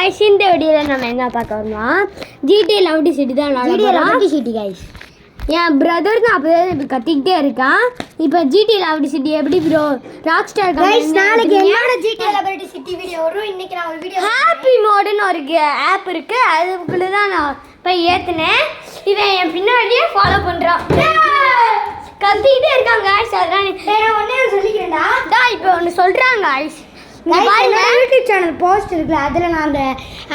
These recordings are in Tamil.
गाइस இந்த வீடியோல நம்ம என்ன பார்க்க வரோம்னா GTA லவ்டி சிட்டி தான் லவ்டி சிட்டி गाइस என் பிரதர் தான் அப்பவே கத்திக்கிட்டே இருக்கான் இப்போ GTA லவ்டி சிட்டி எப்படி ப்ரோ ராக்ஸ்டார் गाइस நாளைக்கு என்னோட GTA லவ்டி சிட்டி வீடியோ வரும் இன்னைக்கு நான் ஒரு வீடியோ ஹாப்பி மோட்னு ஒரு ஆப் இருக்கு அதுக்குள்ள தான் நான் போய் ஏத்துனேன் இவன் என் பின்னாடியே ஃபாலோ பண்றான் கத்திக்கிட்டே இருக்கான் गाइस அதான் நான் ஒண்ணே சொல்லிக்கிறேன்டா இப்போ ஒன்னு சொல்றாங்க गाइस யூடியூப் சேனல் போஸ்ட் இருக்குல்ல அதில் நான் அந்த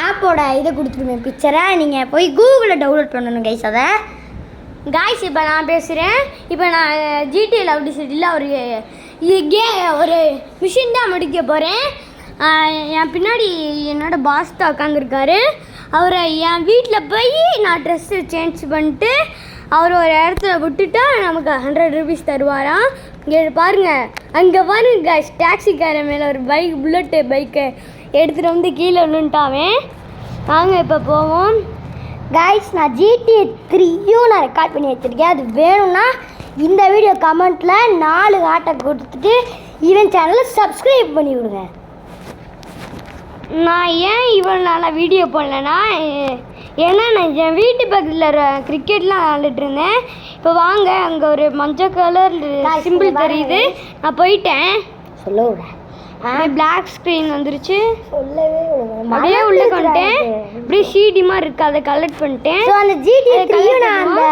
ஆப்போட இதை கொடுத்துருவேன் பிக்சரை நீங்கள் போய் கூகுளில் டவுன்லோட் பண்ணணும் கைஸ் அதை காய்ஸ் இப்போ நான் பேசுகிறேன் இப்போ நான் GTA லவ்டி சிட்டியில் ஒரு மிஷின் தான் முடிக்க போகிறேன் என் பின்னாடி என்னோடய பாஸ் தான் உட்காந்துருக்காரு அவரை என் வீட்டில் போய் நான் ட்ரெஸ்ஸு சேஞ்ச் பண்ணிட்டு அவர் ஒரு இடத்துல விட்டுட்டா நமக்கு 100 ரூபீஸ் தருவாராம் இங்கே பாருங்கள் அங்கே பாருங்க காய்ஸ் டாக்ஸிக்கார மேலே ஒரு புல்லட்டு பைக்கை எடுத்துகிட்டு வந்து கீழே விழுந்துட்டாவே வாங்க இப்போ போவோம் காய்ஸ் நான் GTA 3யும் நான் ரெக்கார்ட் பண்ணி வச்சுருக்கேன் அது வேணும்னா இந்த வீடியோ கமெண்ட்டில் 4 ஹார்ட்டை கொடுத்துட்டு ஈவன் சேனலை சப்ஸ்கிரைப் பண்ணி விடுங்க நான் ஏன் இவ்வளோ நாளாக வீடியோ போடலன்னா ஏன்னா நான் என் வீட்டு பக்கத்தில் கிரிக்கெட்லாம் விளாண்டுட்டு இருந்தேன் இப்போ வாங்க அங்கே ஒரு மஞ்சள் கலர் சிம்பிள் தெரியுது நான் போயிட்டேன் சொல்ல பிளாக் ஸ்க்ரீன் வந்துருச்சு சொல்லவே அப்படியே உள்ளே வந்துட்டேன் அப்படியே சிடி மாதிரி இருக்குது அதை கலெக்ட் பண்ணிட்டேன் ஸோ அந்த GTA 3 நான் அந்த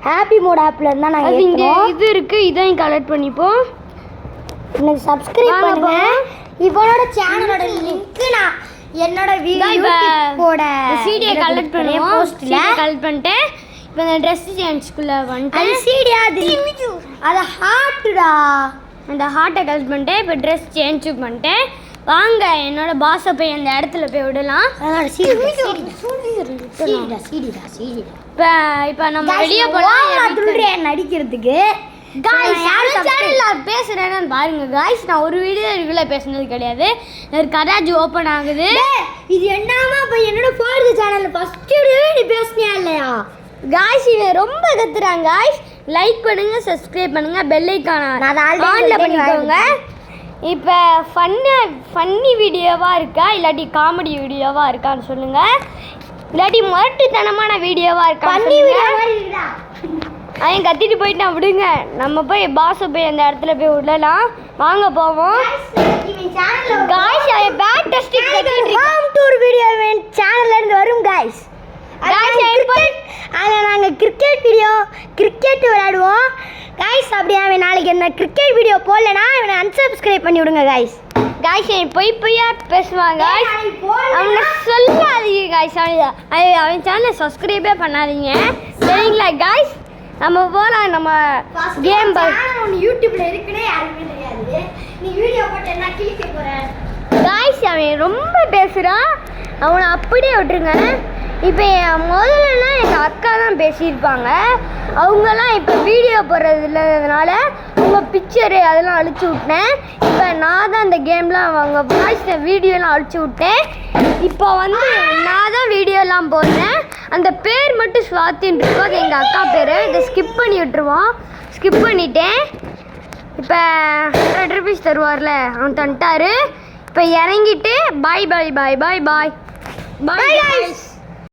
ஹாப்பி மோட் ஆப்பில் இருந்தால் நான் அது இங்கே இது இருக்குது இதையும் கலெக்ட் பண்ணிப்போம் எனக்கு சப்ஸ்கிரைப் பண்ணுங்க இவனோட சேனலோட லிங்க் நான் என்னோட வீடியோட சிடியை கலெக்ட் பண்ணுவோம் போஸ்ட்ல கலெக்ட் பண்ணிட்டேன் இப்போ இந்த ட்ரெஸ் சேஞ்ச்குள்ள வந்துட்டேன் அது சிடி அது ஹார்ட்டுடா அந்த ஹார்ட்டை கலெக்ட் பண்ணிட்டேன் இப்போ ட்ரெஸ் சேஞ்ச் பண்ணிட்டேன் வாங்க என்னோட பாஸை போய் அந்த இடத்துல போய் விடலாம் இப்போ நம்ம வெளியே போகலாம் நடிக்கிறதுக்கு பேசுறேன்னு பாருங்க காய்ஸ் நான் ஒரு வீடியோ பேசுனது கிடையாது ஒரு கராஜ் ஓப்பன் ஆகுது இது என்னமா போய் என்னோட ஃபோர்த் சேனல்ல ஃபர்ஸ்ட் வீடியோவே நீ பேசுனியா இல்லையா காய்ஸ் இவன் ரொம்ப கத்துறாங்க காய்ஸ் லைக் பண்ணுங்க சப்ஸ்கிரைப் பண்ணுங்க பெல் ஐகான் ஆன்ல பண்ணிக்கோங்க இப்போ ஃபன்னி வீடியோவா இருக்கா இல்லாட்டி காமெடி வீடியோவா இருக்கான்னு சொல்லுங்க இல்லாட்டி முரட்டுத்தனமான வீடியோவா இருக்கா அவன் கத்திட்டு போயிட்டான் விடுங்க நம்ம போய் பாஸை போய் அந்த இடத்துல போய் விடலாம் வாங்க போவோம் गाइस அவன் பேட் டெஸ்டிங் கத்திட்டு ஹோம் டூர் வீடியோ சேனல்ல இருந்து வரும் गाइस அதில் நாங்கள் கிரிக்கெட் விளையாடுவோம் गाइस அப்படியே அவன் நாளைக்கு என்ன கிரிக்கெட் வீடியோ போடலனா அவனை அன்சப்ஸ்கிரைப் பண்ணி விடுங்க गाइस பொய்யா பேசுவாங்க அவனை சொல்லாதீங்க गाइस அவன் சேனலை சப்ஸ்கிரைபே பண்ணாதீங்க சரிங்களா गाइस நம்ம போலாம் நம்ம கேம் யூடியூப்ல இருக்குனே யாருமே தெரியாது நீ வீடியோ போட்டு என்ன கிளிக்க போற गाइस அவன் ரொம்ப பேசுறான் அவனை அப்படியே விட்டுருங்க இப்போ முதல்லலாம் எங்கள் அக்கா தான் பேசியிருப்பாங்க அவங்கெல்லாம் இப்போ வீடியோ போடுறது இல்லாததுனால அவங்க பிக்சரு அதெல்லாம் அழிச்சு விட்டேன் இப்போ நான் தான் இந்த கேம்லாம் அவங்க வாய்ஸ் வீடியோலாம் அழிச்சு விட்டேன் இப்போ வந்து நான் தான் வீடியோலாம் போடுறேன் அந்த பேர் மட்டும் ஸ்வாத்தின்னு இருக்கும் அது எங்கள் அக்கா பேர் இதை ஸ்கிப் பண்ணி விட்டுருவோம் ஸ்கிப் பண்ணிட்டேன் இப்போ 100 ரூபீஸ் தருவார்ல அவன் தந்துட்டாரு இப்போ இறங்கிட்டு பாய் பாய் பாய் பாய் பாய் பாய்